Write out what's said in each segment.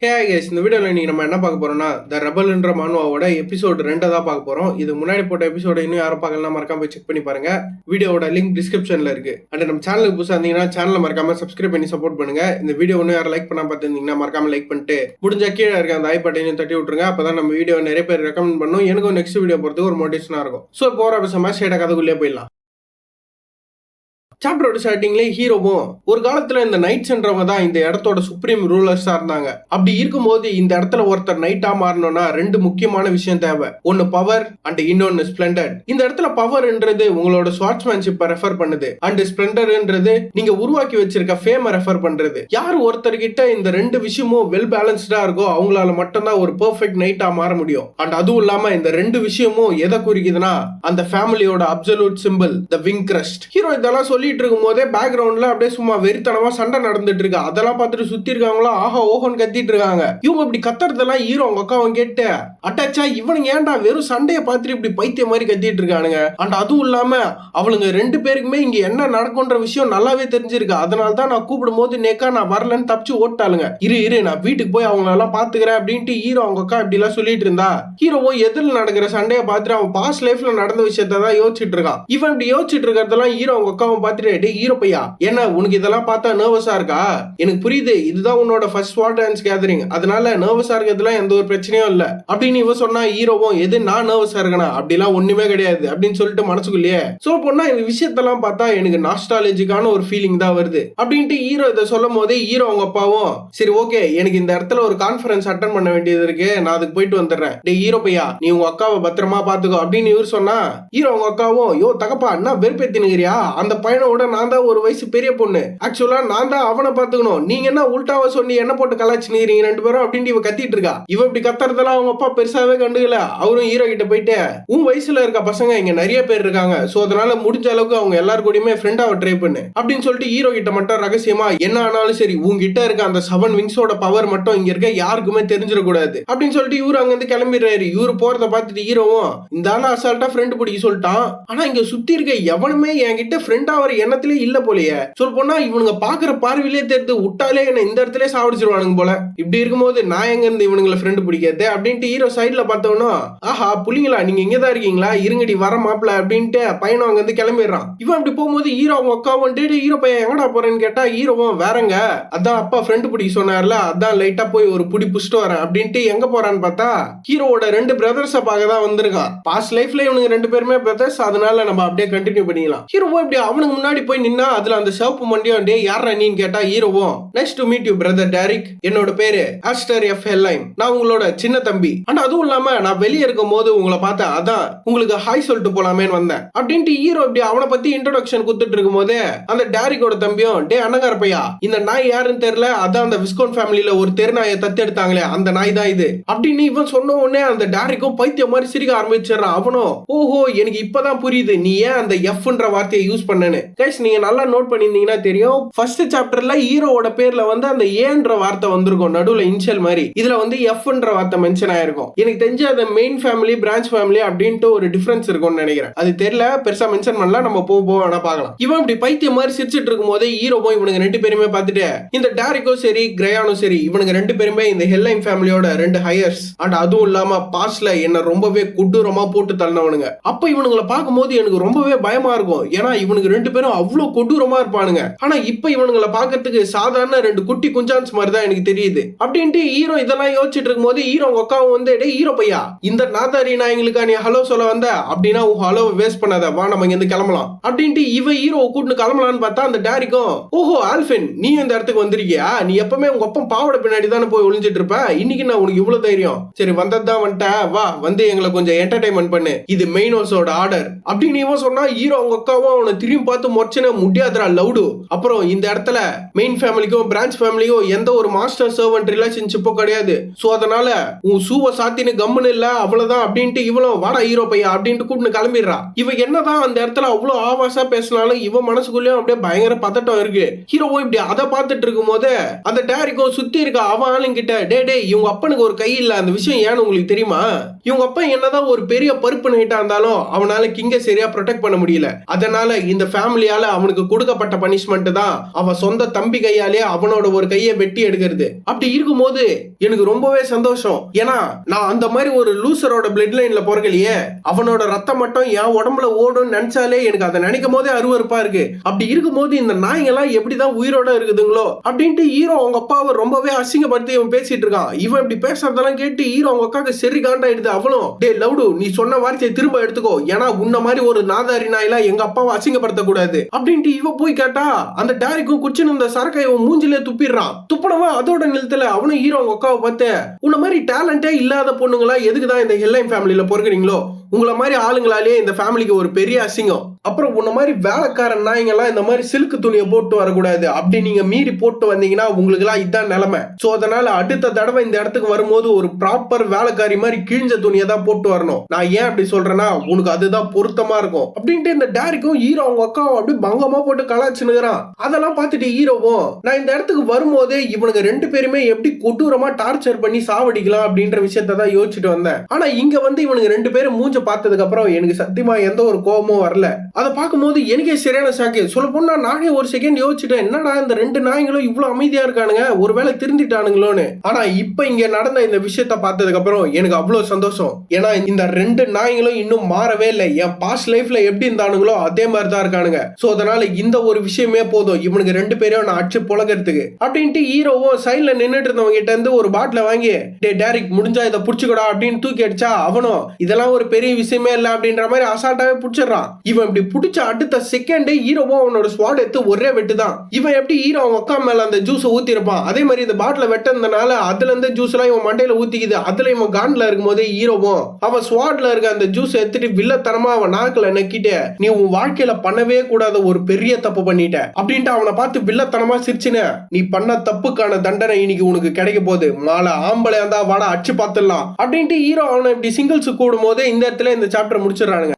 இந்த வீடியோவில் இன்னைக்கு நம்ம என்ன பார்க்க போறோம்னா த ரெபல்ன்ற மானுவாவோட எபிசோடு 2 தான் பார்க்க போறோம். இது முன்னாடி போட்ட எபிசோட இன்னும் யாரும் பார்க்கலாம் மறக்காம போய் செக் பண்ணி பாருங்க. வீடியோவோட லிங்க் டிஸ்கிரிப்ஷன்ல இருக்கு. அண்ட் நம்ம சேனலுக்கு புதுசாக இருந்தீங்கன்னா சேனலை மறக்காம சப்ஸ்கிரைப் பண்ணி சப்போர்ட் பண்ணுங்க. இந்த வீடியோ ஒன்றும் யாரும் லைக் பண்ணாம பார்த்துருந்தீங்கன்னா மறக்காம லைக் பண்ணிட்டு முடிஞ்ச கீழே இருக்க அந்த ஐ பட்டனையும் தட்டி விட்டுருங்க. அப்பதான் நம்ம வீடியோ நிறைய பேர் ரெக்கமெண்ட் பண்ணும். எனக்கும் நெக்ஸ்ட் வீடியோ போறதுக்கு ஒரு மோட்டிவேஷனா இருக்கும். ஸோ போற பேசாம ஸ்ட்ரைட்டா கதைக்குள்ளே போயிடலாம். சாப்டரோட ஸ்டார்டிங்லேயே ஹீரோவும் ஒரு காலத்துல இந்த நைட்ஸ்ன்றவங்க தான் இந்த இடத்தோட சுப்ரீம் ரூலர்ஸா இருந்தாங்க. அப்படி இருக்கும்போது இந்த இடத்துல ஒருத்தர் நைட்டா மாறணும்னா ரெண்டு முக்கியமான விஷயம் தேவை. ஒன்னு பவர் அண்ட் இன்னொன்னு ஸ்பிளண்டர். இந்த இடத்துல பவர்ன்றது உங்களோட ஸ்வாட்ஸ்மேன்ஷிப்பை ரெஃபர் பண்ணுது அண்ட் ஸ்பிளண்டர்ன்றது நீங்க உருவாக்கி வச்சிருக்க ஃபேமை ரெஃபர் பண்றது. யார் ஒருத்தர்கிட்ட இந்த ரெண்டு விஷயமும் வெல் பேலன்ஸ்டா இருக்கோ அவங்களால மட்டும்தான் ஒரு பெர்ஃபெக்ட் நைட்டா மாற முடியும். அண்ட் அதுவும் இல்லாம இந்த ரெண்டு விஷயமும் எதை குறிக்குதுன்னா அந்த ஃபேமிலியோட அப்சல்யூட் சிம்பிள் த விங் கிரஸ்ட். ஹீரோ இதெல்லாம் சொல்லி இருக்கும் போதே பேக்ரவுண்ட்ல அப்படியே சும்மா வெறித்தனமா சண்டை நடந்துட்டு இருக்கு. அதெல்லாம் பார்த்துட்டு சுத்தி இருக்காங்களா ஆஹா ஓஹோன்னு கத்திட்டு இருக்காங்க. இவங்க இப்படி கத்துறதெல்லாம் ஹீரோ அவங்க அக்காவும் கேட்டு அட்டாச்சா இவனுங்க ஏன்டா வெறும் சண்டையை பார்த்துட்டு இப்படி பைத்திய மாதிரி கத்திட்டு இருக்கானுங்க. அண்ட் அதுவும் இல்லாம அவளுங்க ரெண்டு பேருக்குமே இங்க என்ன நடக்கும்ன்ற விஷயம் நல்லாவே தெரிஞ்சிருக்கு. அதனால தான் நான் கூப்பிடும் போது நேக்கா நான் வரலன்னு தப்பிச்சு ஓட்டாளுங்க. இரு நான் வீட்டுக்கு போய் அவங்க எல்லாம் பாத்துக்கிறேன் அப்படின்ட்டு ஹீரோ அவங்க அக்கா இப்படி எல்லாம் சொல்லிட்டு இருந்தா ஹீரோவோ எதிரில் நடக்கிற சண்டையை பார்த்துட்டு அவன் பாஸ்ட் லைஃப்ல நடந்த விஷயத்தான் யோசிச்சுட்டு இருக்கான். இவன் இப்படி யோசிச்சுட்டு இருக்கிறதெல்லாம் ஹீரோ அவங்க அக்காவும் பார்த்துட்டு ஹீரோ பையா என்ன உனக்கு இதெல்லாம் பார்த்தா நர்வஸா இருக்கா? எனக்கு புரியுது இதுதான் உன்னோட ஃபர்ஸ்ட் ஸ்வாட் டான்ஸ் கேதரிங், அதனால நர்வஸா இருக்கிறதுலாம் எந்த ஒரு பிரச்சனையும் இல்ல அப்படின்னு இவ சொன்னா ஹீரோவும் எது நான் நர்வஸா இருக்கனா அப்படிலாம் ஒண்ணுமே கிடையாது அப்படின்னு சொல்லிட்டு மனசுக்குள்ளேயே சோ பொண்ணா இந்த விஷயத்தெல்லாம் பார்த்தா எனக்கு நாஸ்டாலஜிக்கான ஒரு ஃபீலிங் தான் வருது அப்படின்ட்டு ஹீரோ இதை சொல்லும் போதே ஹீரோ அவங்க அப்பாவும் சரி ஓகே எனக்கு இந்த இடத்துல ஒரு கான்ஃபரன்ஸ் அட்டன் பண்ண வேண்டியது இருக்கு நான் அதுக்கு போயிட்டு வந்துடுறேன். டே ஹீரோ பையா நீ உங்க அக்காவை பத்திரமா பாத்துக்கோ அப்படின்னு இவர் சொன்னா ஹீரோ அவங்க அக்காவும் யோ தகப்பா என்ன வெறுப்பேத்தினுங்கிறியா அந்த பையனோட நான் தான் ஒரு வயசு பெரிய பொண்ணு, ஆக்சுவலா நான் தான் அவனை பாத்துக்கணும், நீங்க என்ன உல்டாவா சொல்லி என்ன போட்டு கலாச்சினீங்க ரெண்டு பேரும் அப்படின்னு இவ கத்திட்டு இருக்கா. இவ இப்படி கத்துறதெல்லாம் அவங்க அப்பா பெருசாவே கண்டுக்கல. அவரும் ஹீரோ கிட்ட போயிட்டு உன் வயசுல இருக்க பசங்க இங்க நிறைய பேர் இருக்காங்க சோ அதனால முடிஞ்ச அளவுக்கு அவங்க எல்லாரு கூடயுமே ஃப்ரெண்டாவை ட்ரை பண்ணு அப்படின்னு சொல்லிட்டு ஹீரோ கிட்ட மட்டும் ரகசியமா என்ன ஆனாலும் சரி உங்ககிட்ட இருக்க அந்த 7 விங்ஸோட பவர் மட்டும் இங்க இருக்க யாருக்குமே தெரிஞ்சிடக்கூடாது அப்படின்னு சொல்லிட்டு இவரு அங்க இருந்து கிளம்பிடுறாரு. இவரு போறத பார்த்துட்டு ஹீரோவும் இந்த ஆள அசால்ட்டா ஃப்ரெண்ட் பிடிக்க சொல்லிட்டான். ஆனா இங்க சுத்தி இருக்க எவனுமே என்கிட்ட ஃப்ரெண்ட் ஆகிற எண்ணத்திலே இல்ல போலயே. சொல்ல போனா இவனுங்க பாக்குற பார்வையிலே தெரிந்து விட்டாலே என்ன இந்த இடத்துல சாவடிச்சிருவானுங்க போல. இப்படி இருக்கும்போது நான் எங்க இருந்து இவனுங்களை ஃப்ரெண்ட் பிடிக்காது அப்படின்ட்டு ஹீரோ சைட்ல பார்த்தவனும் ஆஹா புள்ளிங்களா நீங்க இங்கதான் இருக்கீங்களா இருங்கடி வர மாப்பிள அப்படின்ட்டு பையனும் அங்க இருந்து கிளம்பிடுறான். இவன் அப்படி போகும்போது ஹீரோ அவங்க அக்காவும் டேடி ஹீரோ பையன் எங்கடா போறேன்னு கேட்டா ஹீரோவும் வேறங்க அதான் அப்பா ஃப்ரெண்ட் பிடிக்க சொன்னார்ல அதான் லைட்டா போய் ஒரு புடி புடிச்சிட்டு வரேன் அப்படின்ட்டு எங்க போறான்னு பார்த்தா ஹீரோவோட ரெண்டு பிரதர்ஸ பார்க்க தான் வந்திருக்கான். பாஸ்ட் லைஃப்ல இவனுங்க ரெண்டு பேருமே பிரதர்ஸ் அதனால நம்ம அப்படியே கண்டினியூ பண்ணிக்கலாம். ஹீரோ இப்படி அவனுக்கு முன்னாடி போய் நின்னா அதுல அந்த சிவப்பு மண்டியும் டே யாரா நீன்னு கேட்டா ஹீரோவும் nice to meet you brother Derrick, என்னோட பேரு ஆஸ்டர் எஃப் ஹெல்லைம், நான் உங்களோட சின்ன தம்பி. ஆனா அதுவும் இல்லாம நான் வெளியே இருக்கும் போது உங்களை பார்த்தேன் அதான் உங்களுக்கு ஹாய் சொல்லிட்டு போலாமேன்னு வந்தேன் அப்படின்ட்டு ஹீரோ இப்படி அவனை பத்தி இன்ட்ரோடக்ஷன் கொடுத்துட்டு இருக்கும் போது அந்த டேரிக்கோட தம்பியும் டே அண்ணகார பையா இந்த நாய் யாருன்னு தெரியல அதான் அந்த விஸ்கோன் ஃபேமிலியில ஒரு தெருநாயை தத்து எடுத்தாங்களே அந்த நாய் தான் இது அப்படின்னு இவன் சொன்ன உடனே அந்த டேரிக்கும் பைத்தியம் மாதிரி சிரிக்க ஆரம்பிச்சிடறான். அவனும் ஓஹோ எனக்கு இப்பதான் புரியுது நீ ஏன் அந்த எஃப்ன்ற வார்த்தையை யூஸ் பண்ணனு. கைஸ் நீங்க நல்லா நோட் பண்ணிருந்தீங்கன்னா தெரியும் ஃபர்ஸ்ட் சாப்டர்ல ஹீரோவோட பேர்ல வந்து அந்த ஏன்ற வார்த்தை வந்திருக்கும் நடுவுல இன்ஷியல் மாதிரி, இதுல வந்து எஃப்ன்ற வார்த்தை மென்ஷன் ஆயிருக்கும். எனக்கு தெரிஞ்ச அந்த மெயின் ஃபேமிலி பிரான்ச் ஃபேமிலி அப்படின்ட்டு ஒரு டிஃபரன்ஸ் இருக்கும்னு நினைக்கிறேன். அது தெரியல பெருசா மென்ஷன் பண்ணல நம்ம போனா பார்க்கலாம். இவன் இப்படி பைத்தியம் மாதிரி சிரிச்சிட்டு இருக்கும் போதே ஹீரோவும் இவனுங்க ரெண்டு பேருமே பார்த்துட்டு இந்த டேரிக்கோ சரி கிரையானோ சரி இவனுங்க ரெண்டு பேருமே இந்த ஹெல்லைம் ஃபேமிலியோட ரெண்டு ஹையர்ஸ் அண்ட் அதுவும் இல்லாம பாஸ்ட்ல என்ன ரொம்பவே கொடூரமா போட்டு தள்ளவனுங்க. அப்ப இவனுங்களை பார்க்கும்போது எனக்கு ரொம்பவே பயமா இருக்கும். ஏன்னா இவனுக்கு ரெண்டு பேரும் அவ்வளவு கொடூரமா இருப்பானுங்க. ஆனா இப்ப இவனுங்களை பாக்கிறதுக்கு சாதாரண ரெண்டு குட்டி குஞ்சான்ஸ் மாதிரி தான் எனக்கு தெரியுது அப்படின்ட்டு ஹீரோ இதெல்லாம் யோசிச்சுட்டு இருக்கும் போது ஹீரோ அக்காவும் வந்து ஹீரோ பையா இந்த நாதாரி நாயங்களுக்கா நீ ஹலோ சொல்ல வந்த அப்படின்னா உன் ஹலோ வேஸ்ட் பண்ணாத வா நம்ம இங்க இருந்து கிளம்பலாம் அப்படின்ட்டு இவ ஹீரோ கூட்டு கிளம்பலான்னு பார்த்தா அந்த டேரிக்கும் ஓஹோ ஆல்ஃபின் நீ இந்த இடத்துக்கு வந்திருக்கியா நீ எப்பவுமே உங்க அப்பா பாவட பின்னாடி தானே போய் ஒளிஞ்சிட்டு இருப்ப இன்னைக்கு நான் உனக்கு இவ்வளவு தைரியம் சரி வந்ததுதான் வந்துட்ட வா வந்து எங்களை கொஞ்சம் என்டர்டைன்மெண்ட் பண்ணு இது மெயினோஸோட ஆர்டர் அப்படின்னு இவன் சொன்னா ஹீரோ அவங்க அக்காவும் அவனை திரும்பி பார்த்து மொச்சனை முடியாதுரா லவுடு. அப்புறம் இந்த இடத்துல மெயின் ஃபேமிலிக்கும் பிரான்ச் ஃபேமிலிக்கும் எந்த ஒரு மாஸ்டர் சர்வன்ட் ரிலேஷன்ஷிப்போ கிடையாது. சோ அதனால உன் சூவ சாத்தின்னு கம்முன்னு இல்ல அவ்வளவுதான் அப்படின்ட்டு இவளும் வாடா ஹீரோ பையா அப்படின்ட்டு கூப்பிட்டு கிளம்பிடுறா. இவ என்னதான் அந்த இடத்துல அவ்வளவு ஆவாசா பேசினாலும் இவ மனசுக்குள்ளேயும் அப்படியே பயங்கர பதட்டம் இருக்கு. ஹீரோவோ இப்படி அதை பார்த்துட்டு இருக்கும் போது அந்த டேரிக்கோ சுத்தி இருக்க அவன் ஆளுங்கிட்ட டே இவங்க அப்பனுக்கு ஒரு கை இல்ல அந்த விஷயம் ஏன்னு உங்களுக்கு தெரியுமா? இவங்க அப்பா என்னதான் ஒரு பெரிய பருப்பு நைட்டா இருந்தாலும் அவனால கிங்க சரியா ப்ரொடெக்ட் பண்ண முடியல. அதனால இந்த ஃபேமிலி கூலியால அவனுக்கு கொடுக்கப்பட்ட பனிஷ்மெண்ட் தான் அவன் சொந்த தம்பி கையாலே அவனோட ஒரு கையை வெட்டி எடுக்கிறது. அப்படி இருக்கும்போது எனக்கு ரொம்பவே சந்தோஷம். ஏன்னா நான் அந்த மாதிரி ஒரு லூசரோட பிளட் லைன்ல பிறக்கலையே. அவனோட ரத்தம் மட்டும் என் உடம்புல ஓடும் நினைச்சாலே எனக்கு அதை நினைக்கும் போதே அருவருப்பா இருக்கு. அப்படி இருக்கும்போது இந்த நாய்ங்கெல்லாம் எப்படிதான் உயிரோட இருக்குதுங்களோ அப்படின்ட்டு ஹீரோ அவங்க அப்பாவை ரொம்பவே அசிங்கப்படுத்தி இவன் பேசிட்டு இருக்கான். இவன் இப்படி பேசுறதெல்லாம் கேட்டு ஹீரோ அவங்க அக்காவுக்கு சரி காண்டாயிடுது. அவளும் டே லவுடு, நீ சொன்ன வார்த்தையை திரும்ப எடுத்துக்கோ, ஏன்னா உன்ன மாதிரி ஒரு நாதாரி நாயெல்லாம் எங்க அப்பாவை அசிங்கப்படுத்த கூடாது அப்படின்ட்டு இவ போய் கேட்டா அந்த டேரிக்கும் குச்சின்னு இந்த சரக்கை இவன் மூஞ்சிலே துப்பிடுறான். துப்பனவன் அதோட நிலத்துல அவனும் ஹீரோ அவங்க அக்காவை பார்த்து, உன்ன மாதிரி டேலண்டே இல்லாத பொண்ணுங்களா எதுக்குதான் இந்த ஹெல்லைன் ஃபேமிலியில பொறுக்கிறீங்களோ, உங்களை மாதிரி ஆளுங்களாலே இந்த ஃபேமிலிக்கு ஒரு பெரிய அசிங்கம். அப்புறம் உன்ன மாதிரி வேலைக்காரன் நாய்ங்கெல்லாம் இந்த மாதிரி சில்க் துணியை போட்டு வரக்கூடாது, அப்படி நீங்க மீறி போட்டு வந்தீங்கன்னா உங்களுக்கு எல்லாம் இதான் நிலைமை. சோ அதனால அடுத்த தடவை இந்த இடத்துக்கு வரும்போது ஒரு ப்ராப்பர் வேலைக்காரி மாதிரி கிழிஞ்ச துணியை தான் போட்டு வரணும். நான் ஏன் அப்படி சொல்றேன்னா உனக்கு அதுதான் பொருத்தமா இருக்கும் அப்படின்ட்டு இந்த டேரிக்கும் ஹீரோ அவங்க அக்காவும் அப்படி பங்கமா போட்டு கலாச்சுனுகிறான். அதெல்லாம் பார்த்துட்டு ஹீரோவும் நான் இந்த இடத்துக்கு வரும்போது இவனுக்கு ரெண்டு பேருமே எப்படி கொடூரமா டார்ச்சர் பண்ணி சாவடிக்கலாம் அப்படின்ற விஷயத்த தான் யோசிச்சுட்டு வந்தேன். ஆனா இங்க வந்து இவனுக்கு ரெண்டு பேரும் மூஞ்ச பார்த்ததுக்கு அப்புறம் எனக்கு சத்தியமா எந்த ஒரு கோபமும் வரல. அதை பார்க்கும்போது எனக்கே சரியான ஷாக்கு. சொல்ல போனா நானே ஒரு செகண்ட் யோசிச்சுட்டேன், என்னடா இந்த ரெண்டு நாய்களும் இவ்வளவு அமைதியா இருக்கானுங்க, ஒருவேளை திருந்திட்டானுங்களோன்னு. ஆனா இப்ப இங்க நடந்த இந்த விஷயத்த பார்த்ததுக்கு அப்புறம் எனக்கு அவ்வளவு சந்தோஷம். ஏன்னா இந்த ரெண்டு நாய்களும் இன்னும் மாறவே இல்லை. என் பாஸ்ட் லைஃப்ல எப்படி இருந்தானுங்களோ அதே மாதிரி தான் இருக்கானுங்க. சோ அதனால இந்த ஒரு விஷயமே போதும் இவனுக்கு ரெண்டு பேரையும் நான் அடிச்சு பொழக்கிறதுக்கு அப்படின்ட்டு ஹீரோவும் சைட்ல நின்னுட்டு இருந்தவங்க கிட்ட இருந்து ஒரு பாட்டில வாங்கி டே டேரிக் முடிஞ்சா இதை புடிச்சுக்கடா அப்படின்னு தூக்கி அடிச்சா அவனும் இதெல்லாம் ஒரு பெரிய விஷயமே இல்ல அப்படின்ற மாதிரி அசால்ட்டாவே புடிச்சிடறான். இவன் இப்படி புடிச்ச அடுத்த செகண்டே ஹீரோவோ அவனோட ஸ்வாட் எடுத்து ஒரே வெட்டுதான். இவன் எப்படி ஹீரோ அவங்க அக்கா மேல அந்த ஜூஸ் ஊத்தி இருப்பான், அதே மாதிரி இந்த பாட்டில வெட்டதுனால அதுல இருந்து ஜூஸ் எல்லாம் இவன் மண்டையில ஊத்திக்குது. அதுல இவன் கான்ல இருக்கும் போதே ஹீரோவும் அவன் ஸ்வாட்ல இருக்க அந்த ஜூஸ் எடுத்துட்டு வில்லத்தனமா அவன் நாக்குல நக்கிட்டு நீ உன் வாழ்க்கையில பண்ணவே கூடாத ஒரு பெரிய தப்பு பண்ணிட்ட அப்படின்ட்டு அவனை பார்த்து வில்லத்தனமா சிரிச்சுன, நீ பண்ண தப்புக்கான தண்டனை இன்னைக்கு உனக்கு கிடைக்க போகுது, மாலை ஆம்பளை இருந்தா வாடா அடிச்சு பார்த்துடலாம் அப்படின்ட்டு ஹீரோ அவனை இப்படி சிங்கிள்ஸ் கூடும் போதே இந்த இடத்துல இந்த சாப்டர் முடிச்சிடறானுங்க.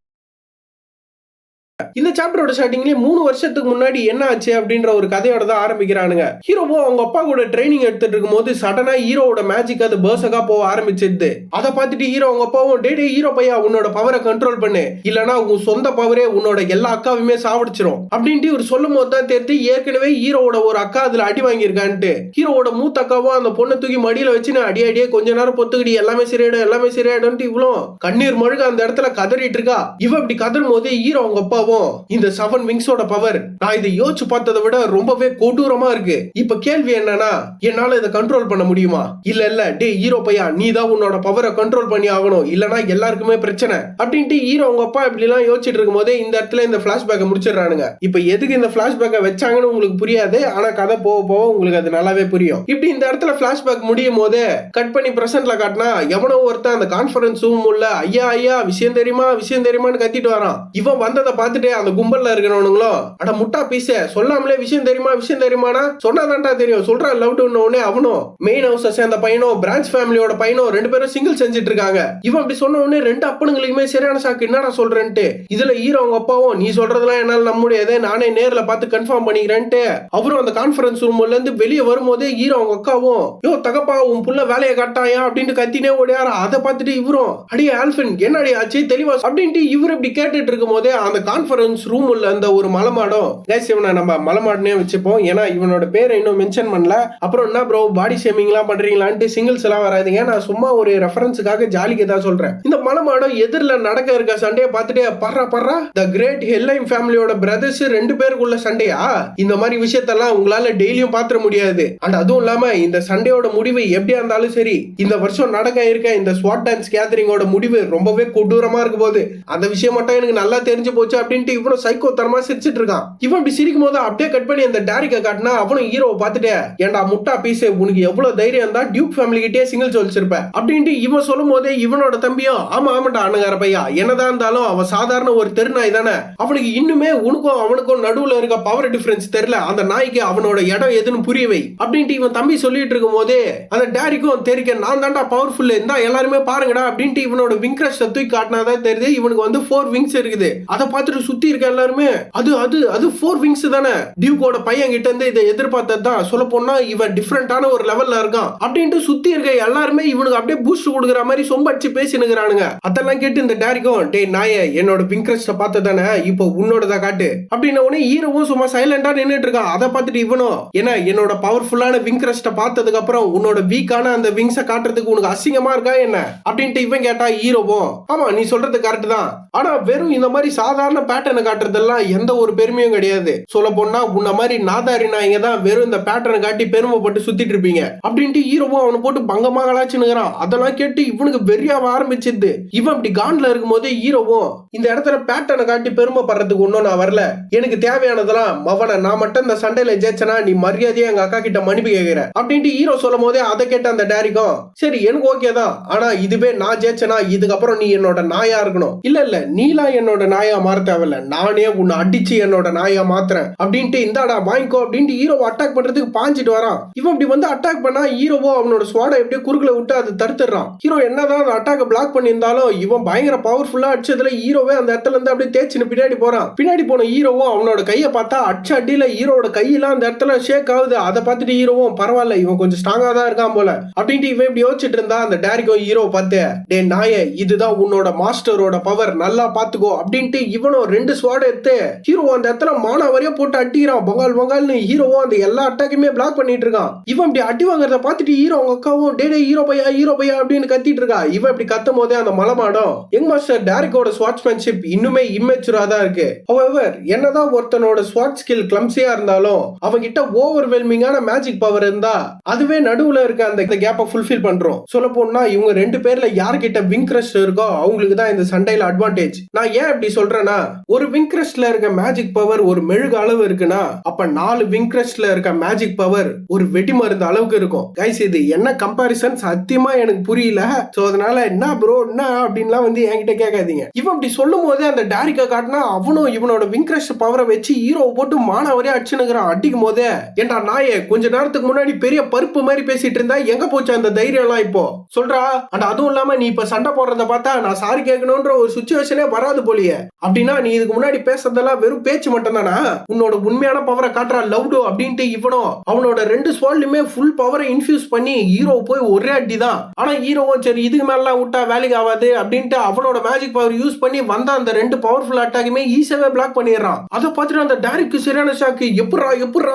இந்த சாப்டரோட ஸ்டார்டிங்லயே 3 வருஷத்துக்கு முன்னாடி என்ன ஆச்சு அப்படின்ற ஒரு கதையோட தான் ஆரம்பிக்கிறானுங்க. ஹீரோவோ அவங்க அப்பா கூட ட்ரைனிங் எடுத்துட்டு இருக்கும் போது சடனா ஹீரோவோட மேஜிக் அது பர்சகா போக ஆரம்பிச்சிருது. அதை பார்த்துட்டு ஹீரோ அவங்க அப்பாவும் டே ஹீரோ பையா உன்னோட பவரை கண்ட்ரோல் பண்ணு, இல்லனா உன் சொந்த பவரே உன்னோட எல்லா அக்காவையுமே சாவடிச்சிரும் அப்படின்ட்டு இவர் சொல்லும் போது தான் தெரிஞ்சு ஏற்கனவே ஹீரோவோட ஒரு அக்கா அதுல அடி வாங்கியிருக்கான்ட்டு. ஹீரோவோட மூத்த அக்காவும் அந்த பொண்ணை தூக்கி மடியில வச்சு அடியே கொஞ்ச நேரம் பொத்துக்கிடி எல்லாமே சரியாயிடும் இவ்வளோ கண்ணீர் மழுக அந்த இடத்துல கதறிட்டு இருக்கா. இவ இப்படி கதறும் போது ஹீரோ அவங்க அப்பாவும் இந்த 7 விங்ஸோட பவர் நான் இதை யோசிச்சு பார்த்ததை விட ரொம்பவே கொடூரமா இருக்கு. இப்ப கேள்வி என்னன்னா என்னால இதை கண்ட்ரோல் பண்ண முடியுமா? இல்ல டே ஹீரோ பையா நீ தான் உன்னோட பவரை கண்ட்ரோல் பண்ணி ஆகணும், இல்லனா எல்லாருக்குமே பிரச்சனை அப்படின்ட்டு ஹீரோ அவங்க அப்பா இப்படி எல்லாம் யோசிச்சுட்டு இருக்கும் போதே இந்த இடத்துல இந்த பிளாஷ்பேக்கை முடிச்சிடறானுங்க. இப்ப எதுக்கு இந்த பிளாஷ்பேக்கை வச்சாங்கன்னு உங்களுக்கு புரியாது, ஆனா கதை போக போக உங்களுக்கு அது நல்லாவே புரியும். இப்படி இந்த இடத்துல பிளாஷ்பேக் முடியும் போதே கட் பண்ணி பிரசன்ட்ல காட்டினா எவனோ ஒருத்தன் அந்த கான்ஃபரன்ஸ் ரூம் உள்ள ஐயா விஷயம் தெரியுமான்னு கத்திட்டு வரான். இவன் வந்ததை பார்த்துட்டு அந்த கும்பல்ல இருக்கிறவனுங்களும் அட முட்டா பீச சொல்லாமலே விஷயம் தெரியுமானா சொன்னாதான்டா தெரியும் சொல்றா லவ் டு உடனே அவனும் மெயின் ஹவுஸ சேர்ந்த பையனும் பிரான்ச் ஃபேமிலியோட பையனும் ரெண்டு பேரும் சிங்கிள் செஞ்சுட்டு இருக்காங்க. இவன் அப்படி சொன்ன உடனே ரெண்டு அப்பனுங்களுக்குமே சரியான ஷாக்கு, என்னடா சொல்றேன்ட்டு. இதுல ஹீரோ அவங்க அப்பாவும் நீ சொல்றதெல்லாம் என்னால நம்ப முடியாது, நானே நேர்ல பார்த்து கன்ஃபார்ம் பண்ணிக்கிறேன்ட்டு அவரும் அந்த கான்ஃபரன்ஸ் ரூம்ல இருந்து வெளியே வரும்போதே ஹீரோ அவங்க அக்காவும் யோ தகப்பா உன் புள்ள வேலையை காட்டாயா அப்படின்னு கத்தினே ஓடியாரா. அதை பார்த்துட்டு இவரும் அடியே ஆல்ஃபின் என்னடி ஆச்சு தெளிவா அப்படின்ட்டு இவரு இப்படி கேட்டுட்டு இருக்கும் போதே அந்த கான்ஃபரன்ஸ் ரூம் உள்ள அந்த ஒரு மலமாடம் கைஸ் இவனை நம்ம மலமாடனே வச்சுப்போம், ஏன்னா இவனோட பேரை இன்னும் மென்ஷன் பண்ணல. அப்புறம் என்ன ப்ரோ பாடி ஷேமிங் எல்லாம் பண்றீங்களான்ட்டு சிங்கிள்ஸ் எல்லாம் வராதுங்க, நான் சும்மா ஒரு ரெஃபரன்ஸுக்காக ஜாலிக்கு தான் சொல்றேன். இந்த மலமாடம் எதிரில் நடக்க இருக்க சண்டையை பார்த்துட்டு பர்றா த கிரேட் ஹெல்லைன் ஃபேமிலியோட பிரதர்ஸ் ரெண்டு பேருக்குள்ள சண்டையா, இந்த மாதிரி விஷயத்தெல்லாம் உங்களால டெய்லியும் பாத்திர முடியாது. அண்ட் அதுவும் இல்லாம இந்த சண்டையோட முடிவு எப்படியா இருந்தாலும் சரி இந்த வருஷம் நடக்க இருக்க இந்த ஸ்வாட் டான்ஸ் கேதரிங்கோட முடிவு ரொம்பவே கொடூரமா இருக்க போகுது, அந்த விஷயம் மட்டும் எனக்கு நல்லா தெரிஞ்சு போச்சு அப்படின்ட்டு இவனும் சைக்கோ தரமா சிரிச்சிட்டு இருக்கான். இவன் இப்படி சிரிக்கும் போது அப்படியே கட் பண்ணி அந்த டேரிக்க காட்டினா அவனும் ஹீரோவை பார்த்துட்டு ஏன்டா முட்டா பீஸ் உனக்கு எவ்வளவு தைரியம் தான் டியூக் ஃபேமிலி கிட்டே சிங்கிள் சொல்லிச்சிருப்ப அப்படின்ட்டு இவன் சொல்லும் போதே இவனோட தம்பியும் ஆமாண்டா அண்ணங்கார பையா என்னதான் இருந்தாலும் அவன் சாதாரண ஒரு தெருநாய் தானே, அவனுக்கு இன்னுமே உனக்கும் அவனுக்கும் நடுவுல இருக்க பவர் டிஃபரன்ஸ் தெரியல, அந்த நாய்க்கு அவனோட இடம் எதுன்னு புரியவை அப்படின்ட்டு இவன் தம்பி சொல்லிட்டு இருக்கும் போதே அந்த டேரிக்கும் தெரிக்க நான் தான்டா பவர்ஃபுல் இருந்தா எல்லாருமே பாருங்கடா அப்படின்ட்டு இவனோட விங் கிரஷ் தூக்கி காட்டினாதான் தெரியுது இவனுக்கு வந்து 4 விங்ஸ் இருக்குது. அதை பார்த்துட்டு சுத்தி இருக்க எல்லாருமே அது அது அது 4 விங்ஸ் தானே, டியூக்கோட பையன் கிட்ட இருந்து இதை எதிர்பார்த்ததுதான், சொல்ல போனா இவன் டிஃபரெண்டான ஒரு லெவல்ல இருக்கான் அப்படின்ட்டு சுத்தி இருக்க எல்லாருமே இவனுக்கு அப்படியே பூஸ்ட் கொடுக்குற மாதிரி சொம்படிச்சு பேசினுக்கிறானுங்க. அதெல்லாம் கேட்டு இந்த டேரிக்கும், டேய் நாயே, என்னோட விங்க்ரஸ்ட பார்த்ததானே, இப்போ உன்னோடதா காட்டு அப்படின்ன உடனே ஹீரோவும் சும்மா சைலண்டா நின்னுட்டு இருக்கான். அதை பார்த்துட்டு இவனும், ஏன்னா என்னோட பவர்ஃபுல்லான விங்க்ரஸ்ட பார்த்ததுக்கு அப்புறம் உன்னோட வீக்கான அந்த விங்ஸ காட்டுறதுக்கு உனக்கு அசிங்கமா இருக்கா என்ன அப்படின்ட்டு இவன் கேட்டா, ஹீரோவும், ஆமா நீ சொல்றது கரெக்ட் தான், ஆனா வெறும் இந்த மாதிரி சாதாரண பேட்டர்னை காட்டுறதெல்லாம் எந்த ஒரு பெருமையும் கிடையாது. சொல்ல போனா உன்ன மாதிரி நாதாரி நாயங்க தான் வெறும் இந்த பேட்டர்னை காட்டி பெருமைப்பட்டு சுத்திட்டு இருப்பீங்க அப்படின்ட்டு ஹீரோவும் அவனை போட்டு பங்கமா கலாச்சுனுங்கிறான். அதெல்லாம் கேட்டு இவனுக்கு வெறியாவ ஆரம்பிச்சிருது. இவன் இப்படி கான்ல இருக்கும் போதே ஹீரோவும், இந்த இடத்துல பேட்டர்னை காட்டி பெருமைப்படுறதுக்கு ஒன்னும் நான் வரல, எனக்கு தேவையானதெல்லாம் மவன, நான் மட்டும் இந்த சண்டையில ஜெயிச்சனா நீ மரியாதையா எங்க அக்கா கிட்ட மன்னிப்பு கேட்கிற அப்படின்ட்டு ஹீரோ சொல்லும் போதே அதை கேட்ட அந்த டேரிக்கும், சரி எனக்கு ஓகே தான், ஆனா இதுவே நான் ஜெயிச்சனா இதுக்கப்புறம் நீ என்னோட நாயா இருக்கணும். இல்ல இல்ல, நீலாம் என்னோட நாயா மாற தேவையில்ல, நானே உன்னை அடிச்சு என்னோட நாயா மாத்துறேன் அப்படின்ட்டு இந்தாடா வாங்கிக்கோ அப்படின்ட்டு ஹீரோவை அட்டாக் பண்றதுக்கு பாஞ்சிட்டு வரான். இவன் இப்படி வந்து அட்டாக் பண்ணா ஹீரோவோ அவனோட ஸ்வாடை எப்படியே குறுக்குல விட்டு அதை தடுத்துறான். ஹீரோ என்னதான் அந்த அட்டாக் பிளாக் பண்ணியிருந்தாலும் இவன் பயங்கர பவர்ஃபுல்லா அடிச்சதுல ஹீரோவே அந்த இடத்துல இருந்து அப்படியே தேய்ச்சின்னு பின்னாடி போறான். பின்னாடி போன ஹீரோவும் அவனோட கையை பார்த்தா அடிச்ச அடியில ஹீரோட கையெல்லாம் அந்த இடத்துல ஷேக் ஆகுது. அதை பார்த்துட்டு ஹீரோவும், பரவாயில்ல இவன் கொஞ்சம் ஸ்ட்ராங்கா தான் இருக்கான் போல அப்படின்ட்டு இவன் இப்படி யோசிச்சுட்டு இருந்தா அந்த டேரிக்கோ ஹீரோ பார்த்து, டே நாயே, இதுதான் உன்னோட மாஸ்டரோட பவர், நல்லா பாத்துக்கோ அப்படின்ட்டு இவனும் 2 ஸ்வாட் எடுத்து ஹீரோ அந்த இடத்துல மானாவரியா போட்டு அட்டிக்கிறான். பங்கால் பங்கால்னு ஹீரோவும் அந்த எல்லா அட்டாக்குமே பிளாக் பண்ணிட்டு இருக்கான். இவன் இப்படி அடி வாங்குறத பார்த்துட்டு ஹீரோ அவங்க அக்காவும், டே ஹீரோ பையா அப்படின்னு கத்திட்டு இருக்கா. இவன் இப்படி கத்தும் போதே அந்த மலமாடம் யங் மாஸ்டர் டேரிக்கோட ஸ்வாட்ஸ்மேன்ஷிப் இன்னுமே இம்மெச்சூரா தான் இருக்கு. ஹவெவர், என்னதான் ஒருத்தனோட ஸ்வாட் ஸ்கில் கிளம்சியா இருந்தாலும் அவங்கிட்ட ஓவர்வெல்மிங்கான மேஜிக் பவர் இருந்தா அதுவே நடுவுல இருக்க அந்த கேப்பை ஃபுல்ஃபில் பண்றோம். சொல்ல போனா இவங்க 2 பேர்ல யார்கிட்ட விங் கிரஸ்ட் இருக்கோ அவங்களுக்கு தான் இந்த சண்டையில அட்வான்டேஜ். நான் ஏன் இப்படி சொல்றேன்னா, ஒரு விங் கிரஸ்ட்ல இருக்க மேஜிக் பவர் ஒரு மெழுகு அளவு இருக்குன்னா அப்ப 4 விங் கிரஸ்ட்ல இருக்க மேஜிக் பவர் ஒரு வெடி மருந்து அளவுக்கு இருக்கும். கைஸ், இது என்ன கம்பாரிசன் சத்தியமா எனக்கு புரியல. சோ அதனால என்ன ப்ரோ என்ன அப்படின்லாம் வந்து என்கிட்ட கேட்காதீங்க. இவன் இப்படி சொல்லும் போதே அந்த டேரிக்கா காட்டினா அவனும் இவனோட விங் கிரஸ்ட் பவரை வச்சு ஹீரோவை போட்டு மானாவரியா அடிச்சுனுங்கிறான். அடிக்கும் போதே, ஏண்டா நாயே, கொஞ்ச நேரத்துக்கு முன்னாடி பெரிய பருப்பு மாதிரி பேசிட்டு இருந்தா எங்க போச்சு அந்த தைரியம் எல்லாம் இப்போ சொல்றா. அண்ட் அதுவும் இல்லாம நீ இப்ப சண்டை போடுறத பார்த்தா நான் சாரி கேட்கணும்ன்ற ஒரு சுச்சுவேஷனே வராது போலியே. அப்படின்னா நீ இதுக்கு முன்னாடி பேசுறதெல்லாம் வெறும் பேச்சு மட்டும் தானா? உன்னோட உண்மையான பவரை காட்டுறா லவ்டோ அப்படின்ட்டு இவனும் அவனோட 2 ஸ்வாட்லயுமே ஃபுல் பவரை இன்ஃபியூஸ் பண்ணி ஹீரோ போய் ஒரே அடி தான். ஆனா ஹீரோவும் சரி இதுக்கு மேலாம் விட்டா வேலைக்கு ஆகாது அப்படின்ட்டு அவனோட மேஜிக் பவர் யூஸ் பண்ணி வந்த அந்த 2 பவர்ஃபுல் அட்டாக்குமே ஈஸியாவே பிளாக் பண்ணிடுறான். அதை பார்த்துட்டு அந்த டேரிக்கு சரியான ஷாக்கு, எப்படா